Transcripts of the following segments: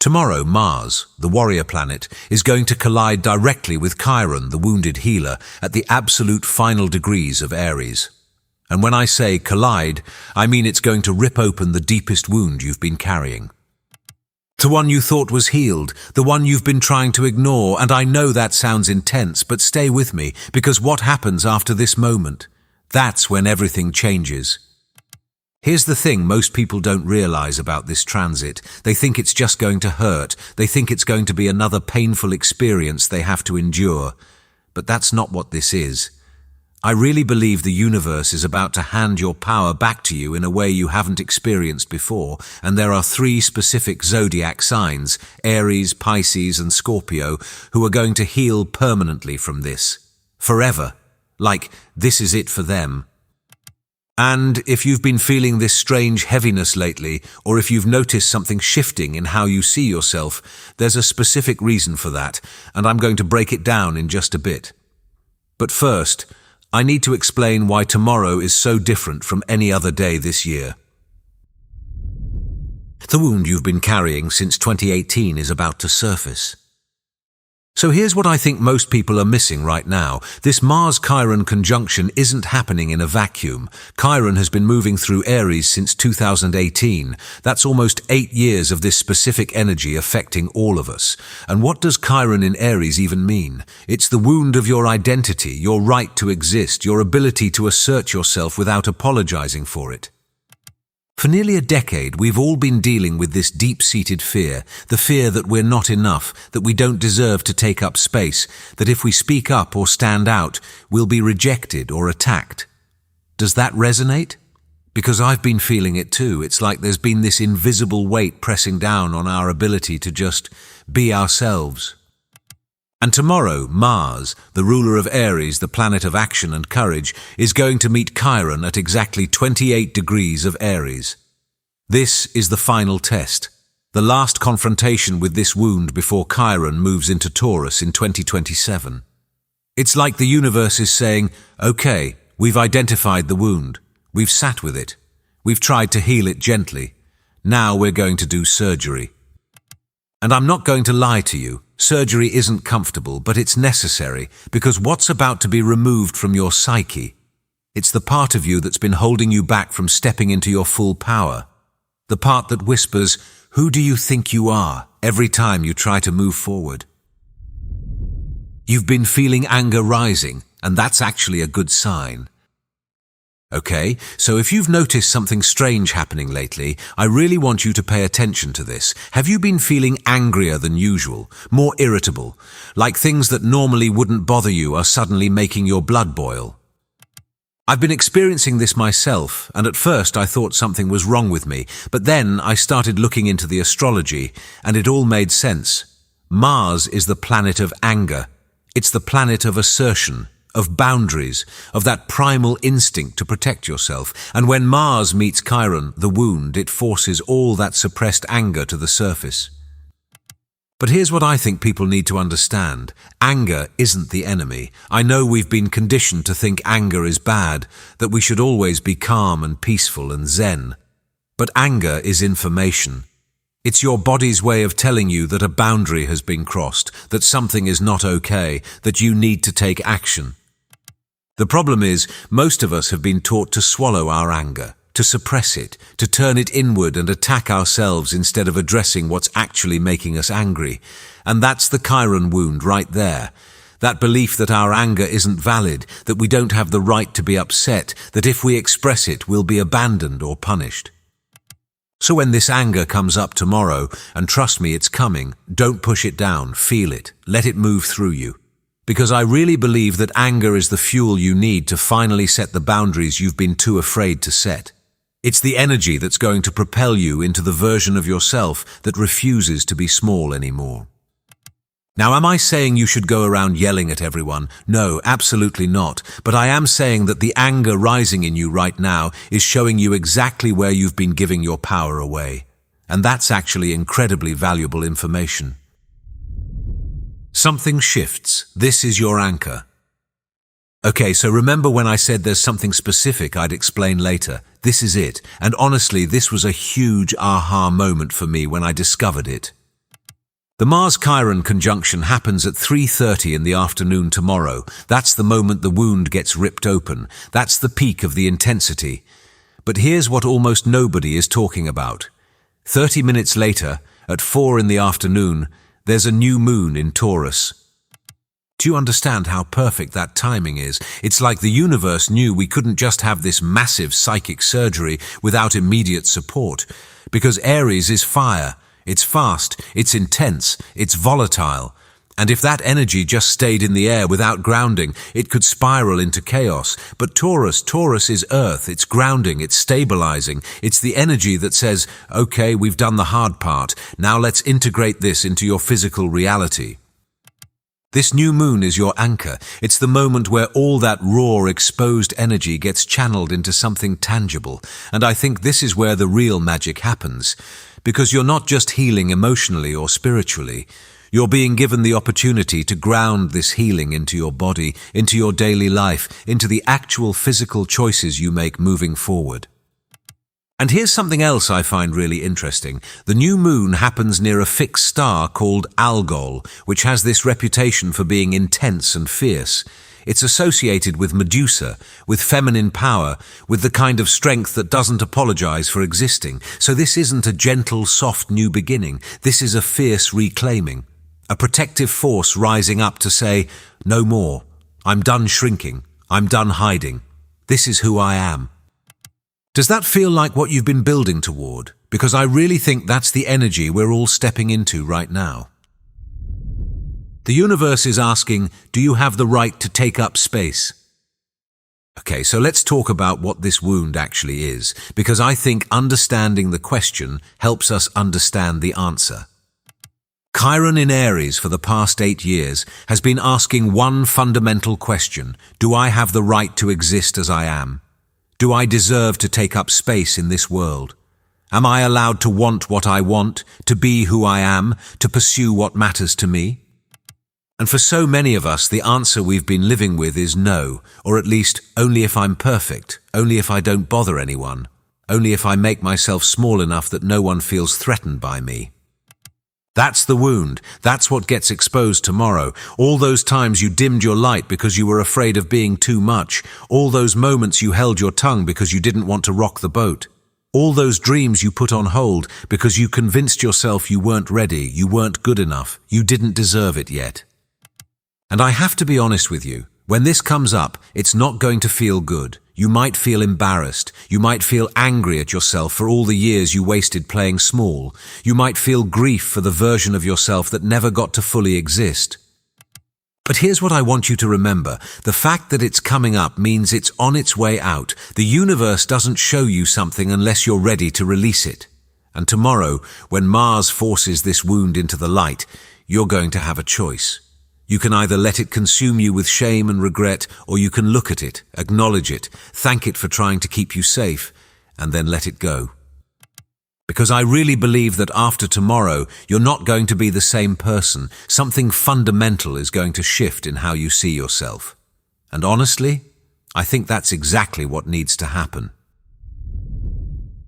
Tomorrow, Mars, the warrior planet, is going to collide directly with Chiron, the wounded healer, at the absolute final degrees of Aries. And when I say collide, I mean it's going to rip open the deepest wound you've been carrying. The one you thought was healed, the one you've been trying to ignore, and I know that sounds intense, but stay with me, because what happens after this moment? That's when everything changes. Here's the thing most people don't realize about this transit. They think it's just going to hurt. They think it's going to be another painful experience they have to endure. But that's not what this is. I really believe the universe is about to hand your power back to you in a way you haven't experienced before, and there are 3 specific zodiac signs, Aries, Pisces, and Scorpio, who are going to heal permanently from this. Forever. Like, this is it for them. And if you've been feeling this strange heaviness lately, or if you've noticed something shifting in how you see yourself, there's a specific reason for that, and I'm going to break it down in just a bit. But first, I need to explain why tomorrow is so different from any other day this year. The wound you've been carrying since 2018 is about to surface. So here's what I think most people are missing right now. This Mars-Chiron conjunction isn't happening in a vacuum. Chiron has been moving through Aries since 2018. That's almost 8 years of this specific energy affecting all of us. And what does Chiron in Aries even mean? It's the wound of your identity, your right to exist, your ability to assert yourself without apologizing for it. For nearly a decade, we've all been dealing with this deep-seated fear, the fear that we're not enough, that we don't deserve to take up space, that if we speak up or stand out, we'll be rejected or attacked. Does that resonate? Because I've been feeling it too. It's like there's been this invisible weight pressing down on our ability to just be ourselves. And tomorrow, Mars, the ruler of Aries, the planet of action and courage, is going to meet Chiron at exactly 28 degrees of Aries. This is the final test, the last confrontation with this wound before Chiron moves into Taurus in 2027. It's like the universe is saying, okay, we've identified the wound, we've sat with it, we've tried to heal it gently, now we're going to do surgery. And I'm not going to lie to you. Surgery isn't comfortable, but it's necessary, because what's about to be removed from your psyche? It's the part of you that's been holding you back from stepping into your full power. The part that whispers, "Who do you think you are?" every time you try to move forward. You've been feeling anger rising, and that's actually a good sign. Okay, so if you've noticed something strange happening lately, I really want you to pay attention to this. Have you been feeling angrier than usual, more irritable, like things that normally wouldn't bother you are suddenly making your blood boil? I've been experiencing this myself, and at first I thought something was wrong with me, but then I started looking into the astrology, and it all made sense. Mars is the planet of anger. It's the planet of assertion, of boundaries, of that primal instinct to protect yourself. And when Mars meets Chiron, the wound, it forces all that suppressed anger to the surface. But here's what I think people need to understand. Anger isn't the enemy. I know we've been conditioned to think anger is bad, that we should always be calm and peaceful and zen. But anger is information. It's your body's way of telling you that a boundary has been crossed, that something is not okay, that you need to take action. The problem is, most of us have been taught to swallow our anger, to suppress it, to turn it inward and attack ourselves instead of addressing what's actually making us angry. And that's the Chiron wound right there. That belief that our anger isn't valid, that we don't have the right to be upset, that if we express it, we'll be abandoned or punished. So when this anger comes up tomorrow, and trust me, it's coming, don't push it down, feel it, let it move through you. Because I really believe that anger is the fuel you need to finally set the boundaries you've been too afraid to set. It's the energy that's going to propel you into the version of yourself that refuses to be small anymore. Now, am I saying you should go around yelling at everyone? No, absolutely not. But I am saying that the anger rising in you right now is showing you exactly where you've been giving your power away. And that's actually incredibly valuable information. Something shifts. This is your anchor. Okay, so remember when I said there's something specific I'd explain later? This is it. And honestly, this was a huge aha moment for me when I discovered it. The Mars Chiron conjunction happens at 3:30 in the afternoon tomorrow. That's the moment the wound gets ripped open. That's the peak of the intensity. But here's what almost nobody is talking about. 30 minutes later, at 4 in the afternoon, there's a new moon in Taurus. Do you understand how perfect that timing is? It's like the universe knew we couldn't just have this massive psychic surgery without immediate support. Because Aries is fire. It's fast, it's intense, it's volatile. And if that energy just stayed in the air without grounding, it could spiral into chaos. But Taurus is earth, it's grounding, it's stabilizing. It's the energy that says, okay, we've done the hard part. Now let's integrate this into your physical reality. This new moon is your anchor. It's the moment where all that raw, exposed energy gets channeled into something tangible. And I think this is where the real magic happens. Because you're not just healing emotionally or spiritually. You're being given the opportunity to ground this healing into your body, into your daily life, into the actual physical choices you make moving forward. And here's something else I find really interesting. The new moon happens near a fixed star called Algol, which has this reputation for being intense and fierce. It's associated with Medusa, with feminine power, with the kind of strength that doesn't apologize for existing. So this isn't a gentle, soft new beginning. This is a fierce reclaiming, a protective force rising up to say, no more. I'm done shrinking. I'm done hiding. This is who I am. Does that feel like what you've been building toward? Because I really think that's the energy we're all stepping into right now. The universe is asking, do you have the right to take up space? Okay, so let's talk about what this wound actually is, because I think understanding the question helps us understand the answer. Chiron in Aries for the past 8 years has been asking one fundamental question: do I have the right to exist as I am? Do I deserve to take up space in this world? Am I allowed to want what I want, to be who I am, to pursue what matters to me? And for so many of us, the answer we've been living with is no, or at least only if I'm perfect, only if I don't bother anyone, only if I make myself small enough that no one feels threatened by me. That's the wound. That's what gets exposed tomorrow. All those times you dimmed your light because you were afraid of being too much. All those moments you held your tongue because you didn't want to rock the boat. All those dreams you put on hold because you convinced yourself you weren't ready, you weren't good enough, you didn't deserve it yet. And I have to be honest with you, when this comes up, it's not going to feel good. You might feel embarrassed. You might feel angry at yourself for all the years you wasted playing small. You might feel grief for the version of yourself that never got to fully exist. But here's what I want you to remember. The fact that it's coming up means it's on its way out. The universe doesn't show you something unless you're ready to release it. And tomorrow, when Mars forces this wound into the light, you're going to have a choice. You can either let it consume you with shame and regret, or you can look at it, acknowledge it, thank it for trying to keep you safe, and then let it go. Because I really believe that after tomorrow, you're not going to be the same person. Something fundamental is going to shift in how you see yourself. And honestly, I think that's exactly what needs to happen.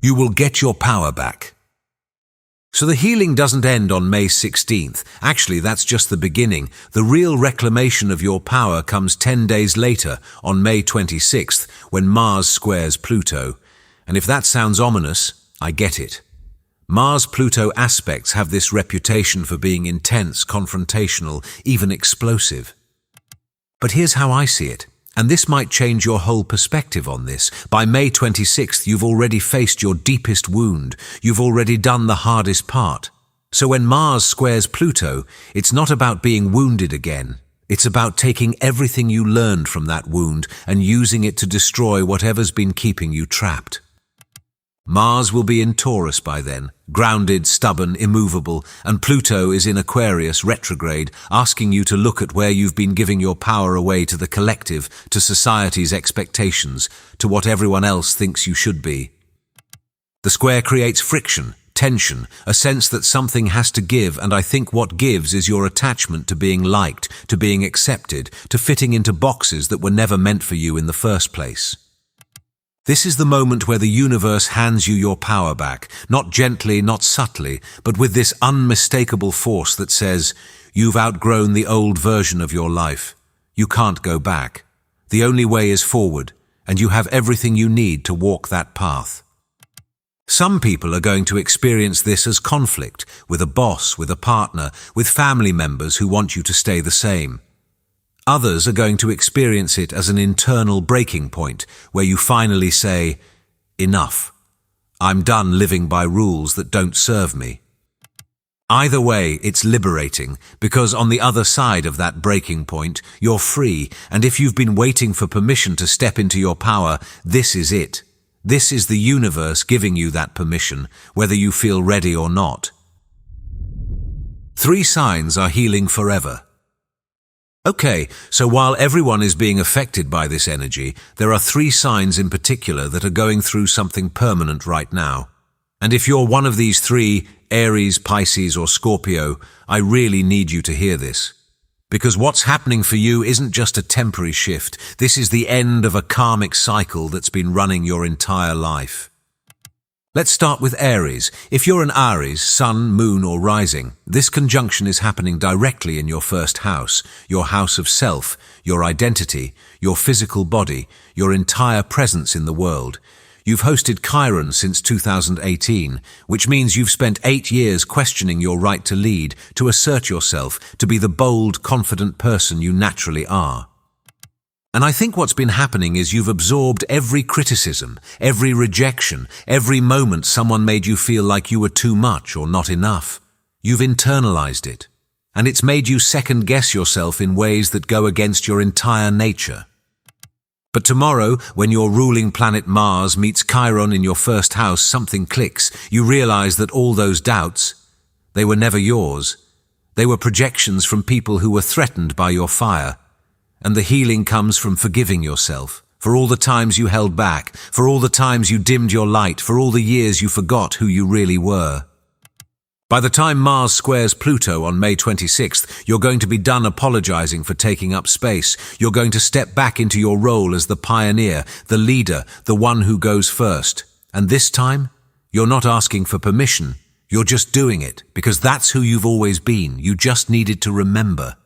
You will get your power back. So the healing doesn't end on May 16th. Actually, that's just the beginning. The real reclamation of your power comes 10 days later, on May 26th, when Mars squares Pluto. And if that sounds ominous, I get it. Mars-Pluto aspects have this reputation for being intense, confrontational, even explosive. But here's how I see it. And this might change your whole perspective on this. By May 26th, you've already faced your deepest wound. You've already done the hardest part. So when Mars squares Pluto, it's not about being wounded again. It's about taking everything you learned from that wound and using it to destroy whatever's been keeping you trapped. Mars will be in Taurus by then, grounded, stubborn, immovable, and Pluto is in Aquarius retrograde, asking you to look at where you've been giving your power away to the collective, to society's expectations, to what everyone else thinks you should be. The square creates friction, tension, a sense that something has to give, and I think what gives is your attachment to being liked, to being accepted, to fitting into boxes that were never meant for you in the first place. This is the moment where the universe hands you your power back, not gently, not subtly, but with this unmistakable force that says, you've outgrown the old version of your life. You can't go back. The only way is forward, and you have everything you need to walk that path. Some people are going to experience this as conflict, with a boss, with a partner, with family members who want you to stay the same. Others are going to experience it as an internal breaking point, where you finally say, enough. I'm done living by rules that don't serve me. Either way, it's liberating, because on the other side of that breaking point, you're free, and if you've been waiting for permission to step into your power, this is it. This is the universe giving you that permission, whether you feel ready or not. 3 signs are healing forever. Okay, so while everyone is being affected by this energy, there are 3 signs in particular that are going through something permanent right now. And if you're one of these 3, Aries, Pisces, or Scorpio, I really need you to hear this. Because what's happening for you isn't just a temporary shift. This is the end of a karmic cycle that's been running your entire life. Let's start with Aries. If you're an Aries, sun, moon, or rising, this conjunction is happening directly in your first house, your house of self, your identity, your physical body, your entire presence in the world. You've hosted Chiron since 2018, which means you've spent 8 years questioning your right to lead, to assert yourself, to be the bold, confident person you naturally are. And I think what's been happening is you've absorbed every criticism, every rejection, every moment someone made you feel like you were too much or not enough. You've internalized it. And it's made you second-guess yourself in ways that go against your entire nature. But tomorrow, when your ruling planet Mars meets Chiron in your first house, something clicks. You realize that all those doubts, they were never yours. They were projections from people who were threatened by your fire. And the healing comes from forgiving yourself, for all the times you held back, for all the times you dimmed your light, for all the years you forgot who you really were. By the time Mars squares Pluto on May 26th, you're going to be done apologizing for taking up space. You're going to step back into your role as the pioneer, the leader, the one who goes first. And this time, you're not asking for permission. You're just doing it, because that's who you've always been. You just needed to remember.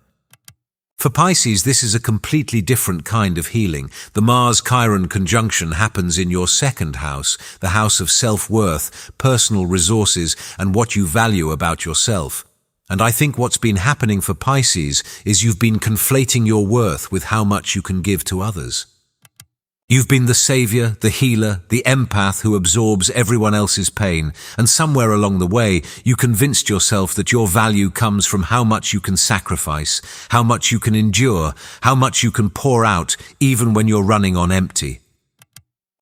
For Pisces, this is a completely different kind of healing. The Mars-Chiron conjunction happens in your second house, the house of self-worth, personal resources, and what you value about yourself. And I think what's been happening for Pisces is you've been conflating your worth with how much you can give to others. You've been the savior, the healer, the empath who absorbs everyone else's pain, and somewhere along the way, you convinced yourself that your value comes from how much you can sacrifice, how much you can endure, how much you can pour out, even when you're running on empty.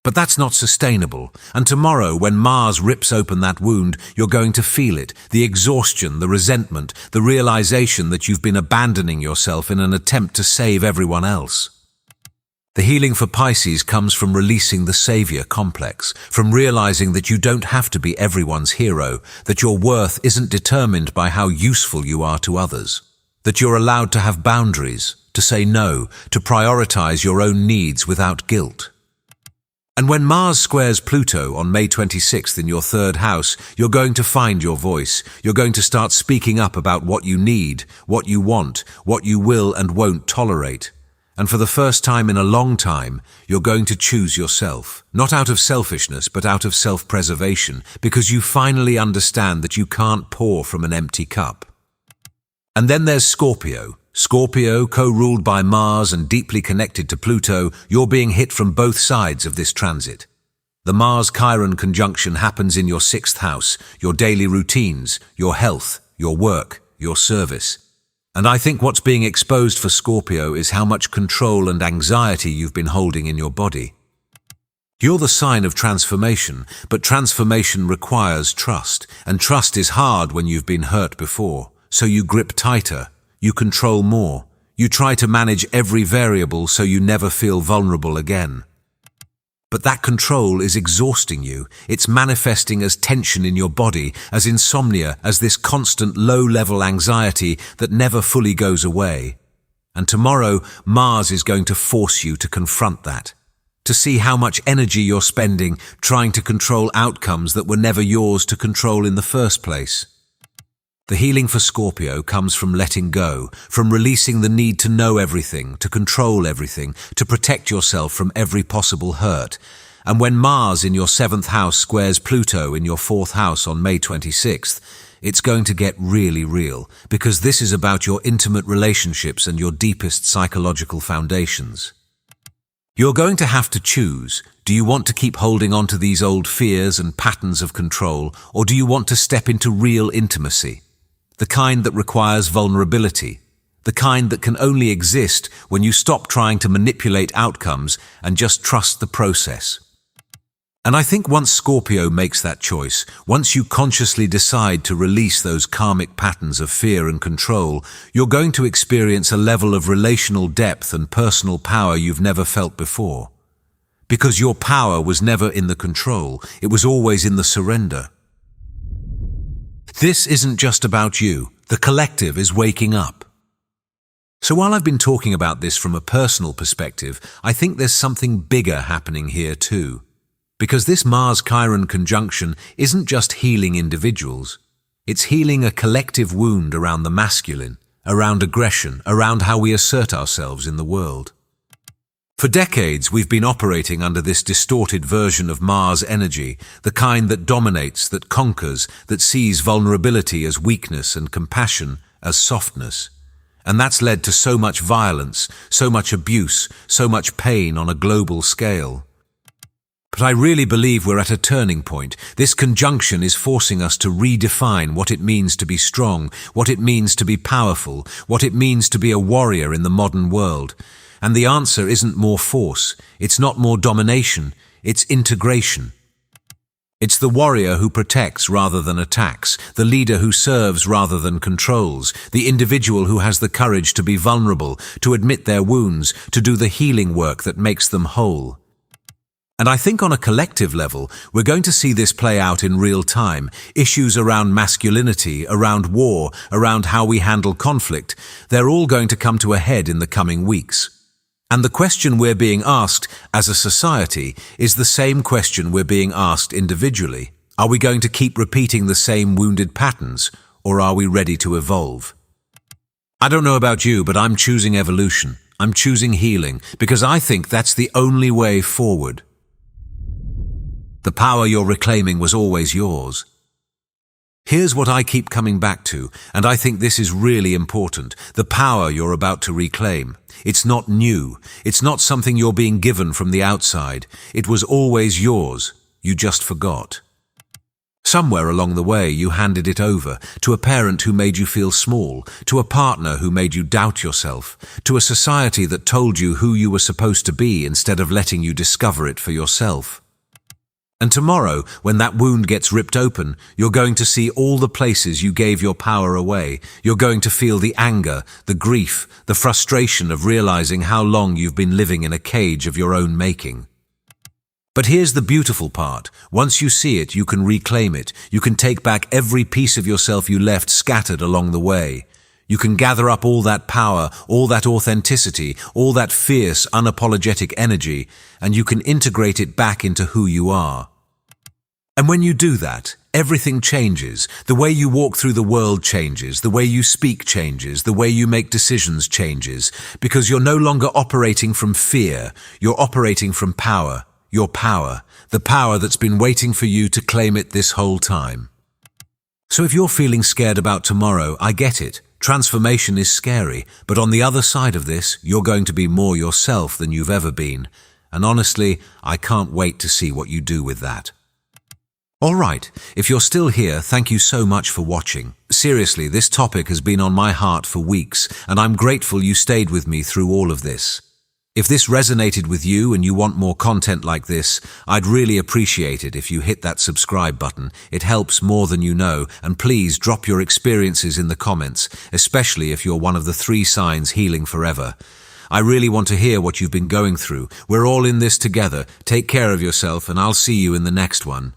But that's not sustainable, and tomorrow, when Mars rips open that wound, you're going to feel it, the exhaustion, the resentment, the realization that you've been abandoning yourself in an attempt to save everyone else. The healing for Pisces comes from releasing the savior complex, from realizing that you don't have to be everyone's hero, that your worth isn't determined by how useful you are to others, that you're allowed to have boundaries, to say no, to prioritize your own needs without guilt. And when Mars squares Pluto on May 26th in your third house, you're going to find your voice. You're going to start speaking up about what you need, what you want, what you will and won't tolerate. And for the first time in a long time, you're going to choose yourself, not out of selfishness, but out of self-preservation, because you finally understand that you can't pour from an empty cup. And then there's Scorpio. Scorpio, co-ruled by Mars and deeply connected to Pluto, you're being hit from both sides of this transit. The Mars-Chiron conjunction happens in your sixth house, your daily routines, your health, your work, your service. And I think what's being exposed for Scorpio is how much control and anxiety you've been holding in your body. You're the sign of transformation, but transformation requires trust, and trust is hard when you've been hurt before. So you grip tighter, you control more, you try to manage every variable so you never feel vulnerable again. But that control is exhausting you. It's manifesting as tension in your body, as insomnia, as this constant low-level anxiety that never fully goes away. And tomorrow, Mars is going to force you to confront that. to see how much energy you're spending trying to control outcomes that were never yours to control in the first place. The healing for Scorpio comes from letting go, from releasing the need to know everything, to control everything, to protect yourself from every possible hurt. And when Mars in your 7th house squares Pluto in your 4th house on May 26th, it's going to get really real, because this is about your intimate relationships and your deepest psychological foundations. You're going to have to choose. Do you want to keep holding on to these old fears and patterns of control, or do you want to step into real intimacy? The kind that requires vulnerability, the kind that can only exist when you stop trying to manipulate outcomes and just trust the process. And I think once Scorpio makes that choice, once you consciously decide to release those karmic patterns of fear and control, you're going to experience a level of relational depth and personal power you've never felt before. Because your power was never in the control, it was always in the surrender. This isn't just about you. The collective is waking up. So while I've been talking about this from a personal perspective, I think there's something bigger happening here too. Because this Mars Chiron conjunction isn't just healing individuals. It's healing a collective wound around the masculine, around aggression, around how we assert ourselves in the world. For decades, we've been operating under this distorted version of Mars energy, the kind that dominates, that conquers, that sees vulnerability as weakness and compassion as softness. And that's led to so much violence, so much abuse, so much pain on a global scale. But I really believe we're at a turning point. This conjunction is forcing us to redefine what it means to be strong, what it means to be powerful, what it means to be a warrior in the modern world. And the answer isn't more force, it's not more domination, it's integration. It's the warrior who protects rather than attacks, the leader who serves rather than controls, the individual who has the courage to be vulnerable, to admit their wounds, to do the healing work that makes them whole. And I think on a collective level, we're going to see this play out in real time. Issues around masculinity, around war, around how we handle conflict, they're all going to come to a head in the coming weeks. And the question we're being asked as a society is the same question we're being asked individually. Are we going to keep repeating the same wounded patterns, or are we ready to evolve? I don't know about you, but I'm choosing evolution. I'm choosing healing, because I think that's the only way forward. The power you're reclaiming was always yours. Here's what I keep coming back to, and I think this is really important. The power you're about to reclaim. It's not new. It's not something you're being given from the outside. It was always yours. You just forgot. Somewhere along the way, you handed it over to a parent who made you feel small, to a partner who made you doubt yourself, to a society that told you who you were supposed to be instead of letting you discover it for yourself. And tomorrow, when that wound gets ripped open, you're going to see all the places you gave your power away. You're going to feel the anger, the grief, the frustration of realizing how long you've been living in a cage of your own making. But here's the beautiful part. Once you see it, you can reclaim it. You can take back every piece of yourself you left scattered along the way. You can gather up all that power, all that authenticity, all that fierce, unapologetic energy, and you can integrate it back into who you are. And when you do that, everything changes. The way you walk through the world changes. The way you speak changes. The way you make decisions changes. Because you're no longer operating from fear. You're operating from power. Your power. The power that's been waiting for you to claim it this whole time. So if you're feeling scared about tomorrow, I get it. Transformation is scary, but on the other side of this, you're going to be more yourself than you've ever been. And honestly, I can't wait to see what you do with that. All right, if you're still here, thank you so much for watching. Seriously, this topic has been on my heart for weeks, and I'm grateful you stayed with me through all of this. If this resonated with you and you want more content like this, I'd really appreciate it if you hit that subscribe button. It helps more than you know, and please drop your experiences in the comments, especially if you're one of the 3 signs healing forever. I really want to hear what you've been going through. We're all in this together. Take care of yourself, and I'll see you in the next one.